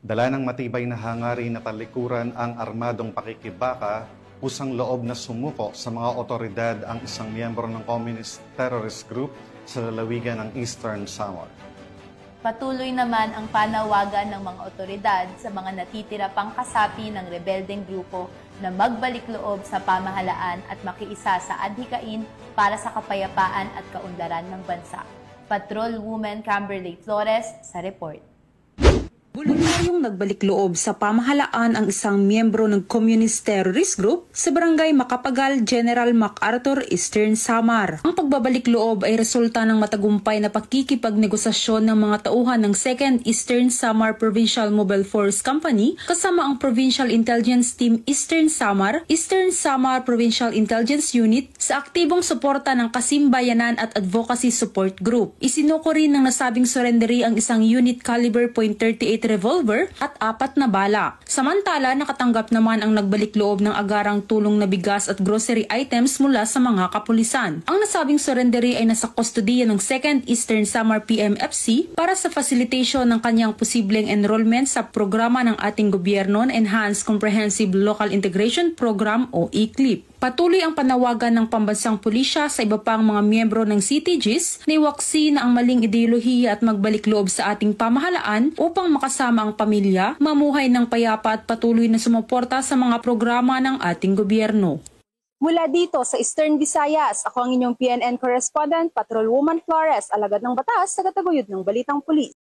Dala ng matibay na hangarin na talikuran ang armadong pakikibaka, pusang loob na sumuko sa mga otoridad ang isang miyembro ng Communist Terrorist Group sa lalawigan ng Eastern Samar. Patuloy naman ang panawagan ng mga otoridad sa mga natitira pang kasapi ng rebeldeng grupo na magbalik loob sa pamahalaan at makiisa sa adhikain para sa kapayapaan at kaunlaran ng bansa. Patrolwoman Camberley Flores sa report. Voluntaryong nagbalik loob sa pamahalaan ang isang miyembro ng Communist Terrorist Group sa Barangay Macapagal, General MacArthur, Eastern Samar. Ang pagbabalik loob ay resulta ng matagumpay na pakikipagnegosasyon ng mga tauhan ng 2nd Eastern Samar Provincial Mobile Force Company kasama ang Provincial Intelligence Team Eastern Samar Provincial Intelligence Unit sa aktibong suporta ng Kasimbayanan at Advocacy Support Group. Isinuko rin ng nasabing surrendery ang isang unit caliber .38 revolver at 4 na bala. Samantala, nakatanggap naman ang nagbalik loob ng agarang tulong na bigas at grocery items mula sa mga kapulisan. Ang nasabing surrendery ay nasa kustodiya ng 2nd Eastern Samar PMFC para sa facilitation ng kanyang posibleng enrollment sa programa ng ating gobyerno na Enhanced Comprehensive Local Integration Program o ECLIP. Patuloy ang panawagan ng pambansang pulisya sa iba pang mga miyembro ng CTGs na iwaksi na ang maling ideolohiya at magbalik loob sa ating pamahalaan upang makasama ang pamilya, mamuhay ng payapa at patuloy na sumuporta sa mga programa ng ating gobyerno. Mula dito sa Eastern Visayas, ako ang inyong PNN correspondent, Patrolwoman Flores, alagad ng batas, tagataguyod ng Balitang Pulis.